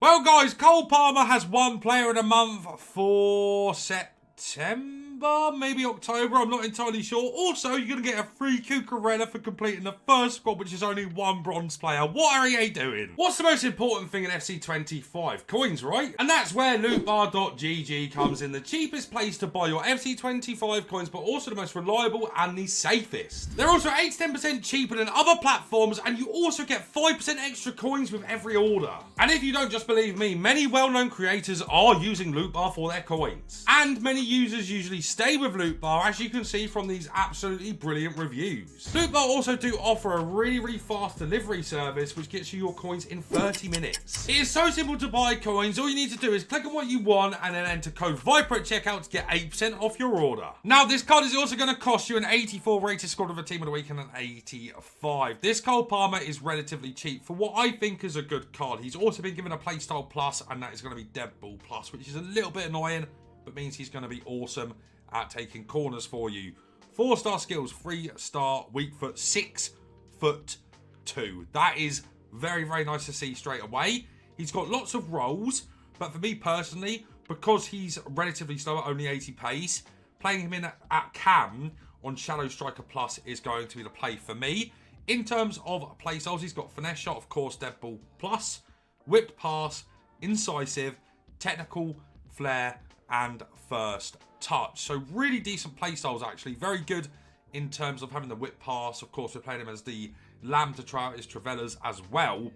Well, guys, Cole Palmer has one player of the month for September, maybe October. I'm not entirely sure. Also, you're going to get a free Cucurella for completing the first squad, which is only one bronze player. What are EA doing? What's the most important thing in FC25? Coins, right? And that's where lootbar.gg comes in. The cheapest place to buy your FC25 coins, but also the most reliable and the safest. They're also 8 to 10% cheaper than other platforms, and you also get 5% extra coins with every order. And if you don't just believe me, many well-known creators are using Lootbar for their coins. And many users usually stay with Lootbar, as you can see from these absolutely brilliant reviews. Lootbar also do offer a really fast delivery service, which gets you your coins in 30 minutes. It is so simple to buy coins. All you need to do is click on what you want and then enter code VIPER at checkout to get 8% off your order. Now, this card is also going to cost you an 84 rated squad of a team of the week and an 85. This Cole Palmer is relatively cheap for what I think is a good card. He's also been given a playstyle plus, and that is going to be dead ball plus, which is a little bit annoying, but means he's going to be awesome at taking corners for you. 4-star skills, 3-star weak foot, 6'2". That is very nice to see straight away. He's got lots of rolls, but for me personally, because he's relatively slow at only 80 pace, playing him in at cam on Shadow Striker Plus is going to be the play for me. In terms of play styles, he's got finesse shot, of course, dead ball plus, whipped pass, incisive, technical, flair, and first touch. So really decent play styles, actually. Very good in terms of having the whip pass. Of course, we're playing him as the lamb to try out his Travellas as well.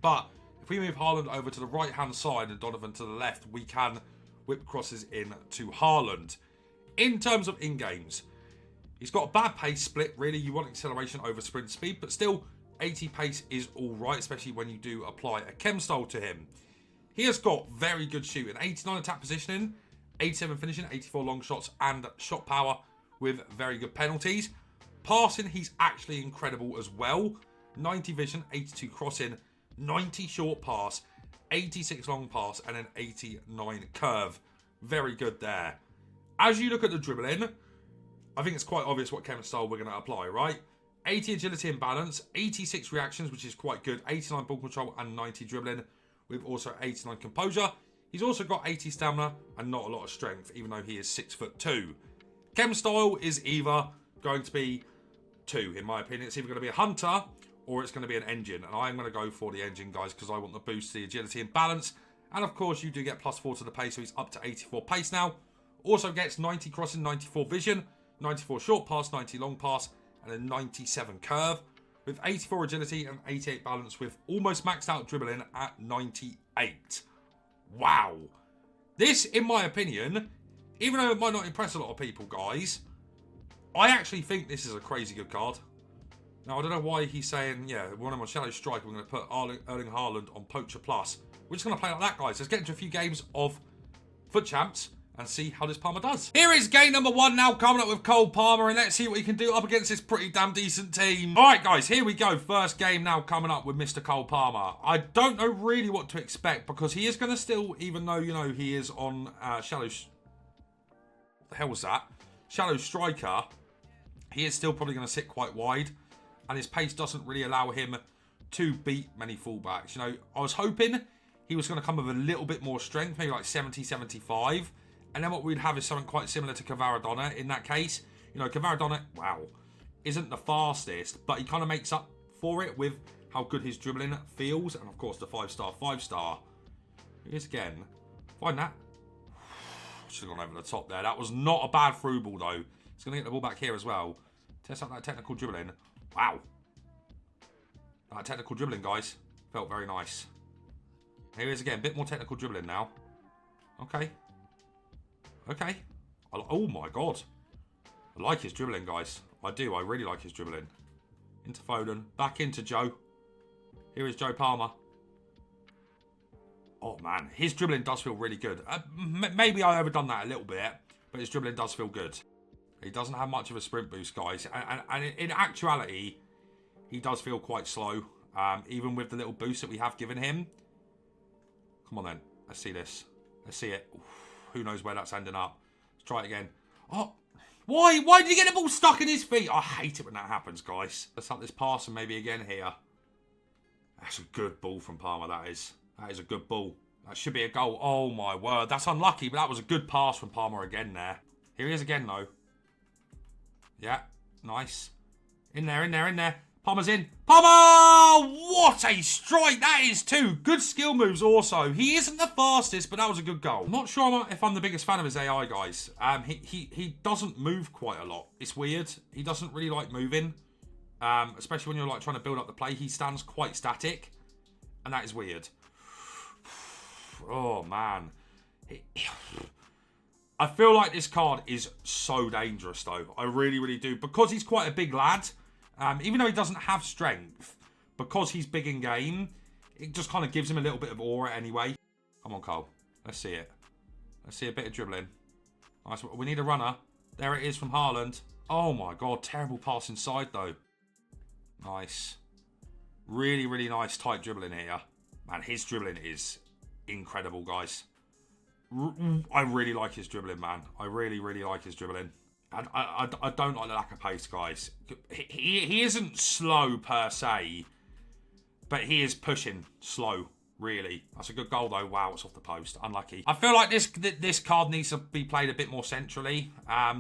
But if we move Haaland over to the right-hand side and Donovan to the left, we can whip crosses in to Haaland. In terms of in-games, he's got a bad pace split, really. You want acceleration over sprint speed, but still 80 pace is all right, especially when you do apply a chem style to him. He has got very good shooting, 89 attack positioning, 87 finishing, 84 long shots, and shot power with very good penalties. Passing, he's actually incredible as well. 90 vision, 82 crossing, 90 short pass, 86 long pass, and an 89 curve. Very good there. As you look at the dribbling, I think it's quite obvious what chem style we're going to apply, right? 80 agility and balance, 86 reactions, which is quite good, 89 ball control, and 90 dribbling, with also 89 composure. He's also got 80 stamina and not a lot of strength, even though he is 6'2". Chem style is either going to be 2, in my opinion. It's either going to be a hunter or it's going to be an engine. And I'm going to go for the engine, guys, because I want the boost to the agility and balance. And of course, you do get +4 to the pace, so he's up to 84 pace now. Also gets 90 crossing, 94 vision, 94 short pass, 90 long pass, and a 97 curve, with 84 agility and 88 balance, with almost maxed out dribbling at 98. Wow. This, in my opinion, even though it might not impress a lot of people, guys, I actually think this is a crazy good card. Now, I don't know why he's saying, yeah, we want him on Shadow Striker, we're going to put Erling Haaland on Poacher Plus. We're just going to play like that, guys. Let's get into a few games of Foot Champs and see how this Palmer does. Here is game number 1 now, coming up with Cole Palmer, and let's see what he can do up against this pretty damn decent team. All right, guys, here we go. First game now coming up with Mr. Cole Palmer. I don't know really what to expect, because he is going to still, even though, you know, he is on Shadow... the hell was that? Shadow Striker, he is still probably going to sit quite wide, and his pace doesn't really allow him to beat many fullbacks. You know, I was hoping he was going to come with a little bit more strength, maybe like 70, 75. And then what we'd have is something quite similar to Cavaradonna in that case. You know, Cavaradonna, wow, isn't the fastest, but he kind of makes up for it with how good his dribbling feels. And of course, the 5-star, 5-star. Here's again. Find that. Should have gone over the top there. That was not a bad through ball, though. He's going to get the ball back here as well. Test out that technical dribbling. Wow. That technical dribbling, guys. Felt very nice. Here he is again. A bit more technical dribbling now. Okay. Okay. Oh, my God. I like his dribbling, guys. I do. I really like his dribbling. Into Foden. Back into Joe. Here is Joe Palmer. Oh, man. His dribbling does feel really good. Maybe I overdone that a little bit, but his dribbling does feel good. He doesn't have much of a sprint boost, guys. And in actuality, he does feel quite slow, even with the little boost that we have given him. Come on, then. Let's see this. Let's see it. Oof, who knows where that's ending up. Let's try it again. Oh, why? Why did he get the ball stuck in his feet? I hate it when that happens, guys. Let's have this pass and maybe again here. That's a good ball from Palmer, that is. That is a good ball. That should be a goal. Oh, my word. That's unlucky, but that was a good pass from Palmer again there. Here he is again, though. Yeah, nice. In there, in there, in there. Palmer's in. Palmer! What a strike. That is two. Good skill moves also. He isn't the fastest, but that was a good goal. I'm not sure if I'm the biggest fan of his AI, guys. He doesn't move quite a lot. It's weird. He doesn't really like moving. Especially when you're like trying to build up the play. He stands quite static. And that is weird. Oh, man. I feel like this card is so dangerous, though. I really, really do. Because he's quite a big lad. Even though he doesn't have strength, because he's big in game, it just kind of gives him a little bit of aura anyway. Come on, Cole. Let's see it. Let's see a bit of dribbling. Nice. We need a runner. There it is from Haaland. Oh, my God. Terrible pass inside, though. Nice. Really, really nice tight dribbling here. Man, his dribbling is incredible, guys. I really like his dribbling, man. I really, really like his dribbling. I don't like the lack of pace, guys. He isn't slow per se, but he is pushing slow, really. That's a good goal, though. Wow, it's off the post. Unlucky. I feel like this card needs to be played a bit more centrally,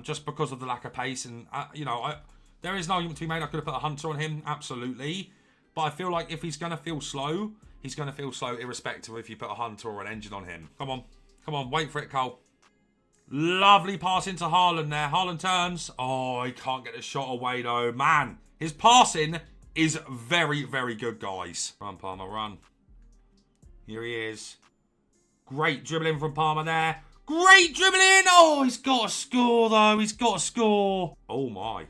just because of the lack of pace. And, you know, there is an argument to be made. I could have put a Hunter on him, absolutely. But I feel like if he's going to feel slow, he's going to feel slow irrespective of if you put a Hunter or an Engine on him. Come on. Come on, wait for it, Cole. Lovely pass into Haaland there. Haaland turns. Oh, he can't get the shot away, though. Man, his passing is very, very good, guys. Run, Palmer, run. Here he is. Great dribbling from Palmer there. Great dribbling. Oh, he's got to score, though. He's got to score. Oh, my.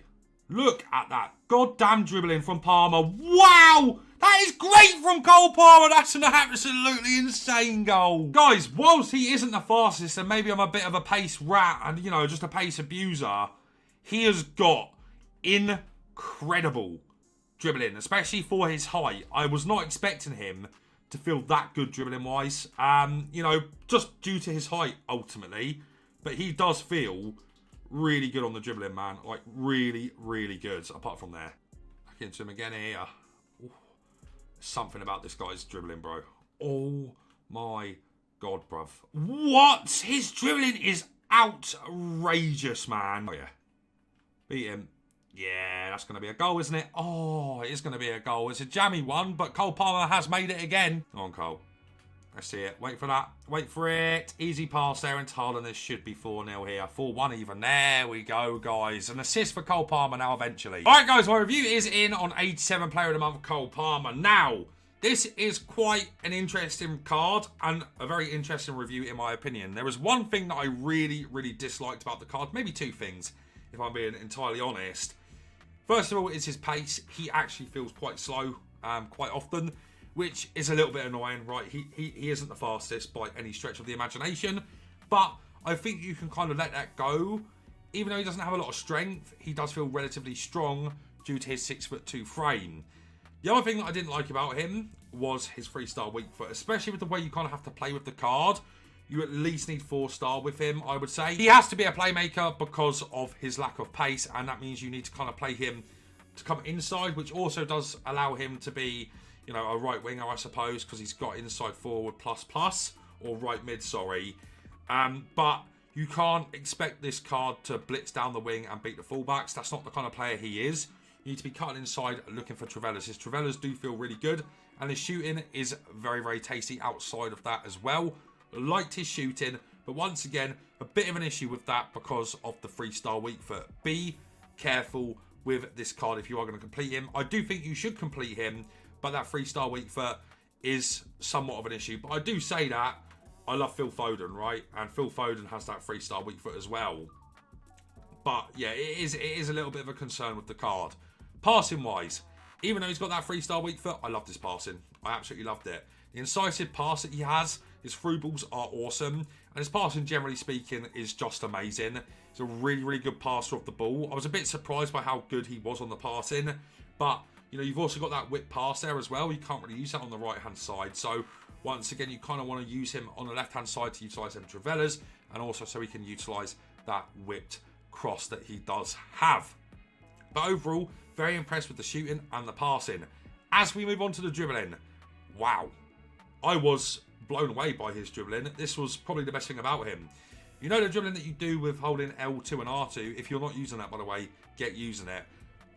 Look at that goddamn dribbling from Palmer. Wow! That is great from Cole Palmer. That's an absolutely insane goal. Guys, whilst he isn't the fastest, and maybe I'm a bit of a pace rat and, you know, just a pace abuser, he has got incredible dribbling, especially for his height. I was not expecting him to feel that good dribbling-wise, you know, just due to his height, ultimately. But he does feel really good on the dribbling, man. Like, really, really good, apart from there. Back into him again here. Something about this guy's dribbling, bro. Oh my God, bruv. What? His dribbling is outrageous, man. Oh, yeah. Beat him. Yeah, that's going to be a goal, isn't it? Oh, it is going to be a goal. It's a jammy one, but Cole Palmer has made it again. Come on, Cole. Let's see it. Wait for that. Wait for it. Easy pass there into Haaland. This should be 4-0 here. 4-1 even. There we go, guys. An assist for Cole Palmer now eventually. All right, guys. My review is in on 87 Player of the Month, Cole Palmer. Now, this is quite an interesting card and a very interesting review in my opinion. There was one thing that I really, really disliked about the card. Maybe two things, if I'm being entirely honest. First of all, is his pace. He actually feels quite slow quite often, which is a little bit annoying, right? He isn't the fastest by any stretch of the imagination, but I think you can kind of let that go. Even though he doesn't have a lot of strength, he does feel relatively strong due to his 6'2" frame. The other thing that I didn't like about him was his 3-star weak foot, especially with the way you kind of have to play with the card. You at least need 4-star with him, I would say. He has to be a playmaker because of his lack of pace, and that means you need to kind of play him to come inside, which also does allow him to be, you know, a right winger, I suppose, because he's got inside forward plus, or right mid, sorry. But you can't expect this card to blitz down the wing and beat the fullbacks. That's not the kind of player he is. You need to be cutting inside looking for Trivellas. His Trivellas do feel really good, and his shooting is very, very tasty outside of that as well. Liked his shooting, but once again, a bit of an issue with that because of the 3-star weak foot. Be careful with this card if you are going to complete him. I do think you should complete him, but that 3-star weak foot is somewhat of an issue. But I do say that I love Phil Foden, right? And Phil Foden has that 3-star weak foot as well. But yeah, it is a little bit of a concern with the card. Passing wise, even though he's got that 3-star weak foot, I loved his passing. I absolutely loved it. The incisive pass that he has, his through balls are awesome. And his passing, generally speaking, is just amazing. He's a really, really good passer of the ball. I was a bit surprised by how good he was on the passing. But, you know, you've also got that whip pass there as well. You can't really use that on the right-hand side. So, once again, you kind of want to use him on the left-hand side to utilise them Trivellas. And also so he can utilise that whipped cross that he does have. But overall, very impressed with the shooting and the passing. As we move on to the dribbling, wow. I was blown away by his dribbling. This was probably the best thing about him. You know the dribbling that you do with holding L2 and R2? If you're not using that, by the way, get using it.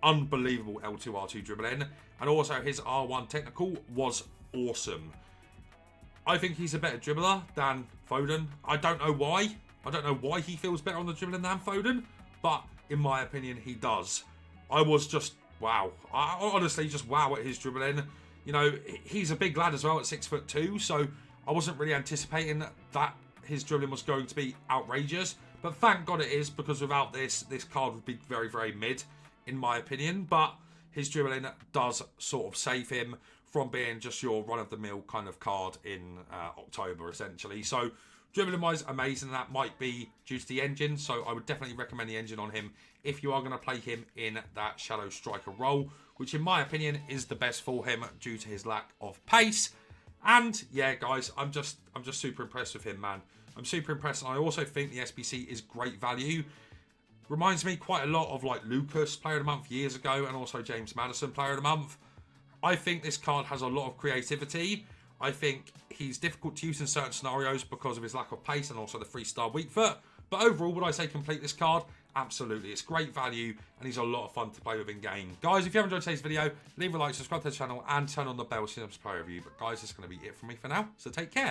Unbelievable L2, R2 dribbling. And also his R1 technical was awesome. I think he's a better dribbler than Foden. I don't know why. I don't know why he feels better on the dribbling than Foden. But in my opinion, he does. I was just wow. I honestly just wow at his dribbling. You know, he's a big lad as well at 6'2", so I wasn't really anticipating that his dribbling was going to be outrageous. But thank God it is, because without this card would be very, very mid, in my opinion. But his dribbling does sort of save him from being just your run-of-the-mill kind of card in October, essentially. So dribbling-wise, amazing. That might be due to the engine, so I would definitely recommend the engine on him if you are going to play him in that shadow striker role, which in my opinion is the best for him due to his lack of pace. And yeah, guys, I'm just super impressed with him, man. I'm super impressed, and I also think the SBC is great value. Reminds me quite a lot of like Lucas, Player of the Month years ago, and also James Maddison, Player of the Month. I think this card has a lot of creativity. I think he's difficult to use in certain scenarios because of his lack of pace and also the 3-star weak foot. But overall, would I say complete this card? Absolutely. It's great value and he's a lot of fun to play with in game. Guys, if you haven't enjoyed today's video, leave a like, subscribe to the channel and turn on the bell so you never play review. But guys, that's going to be it from me for now. So take care.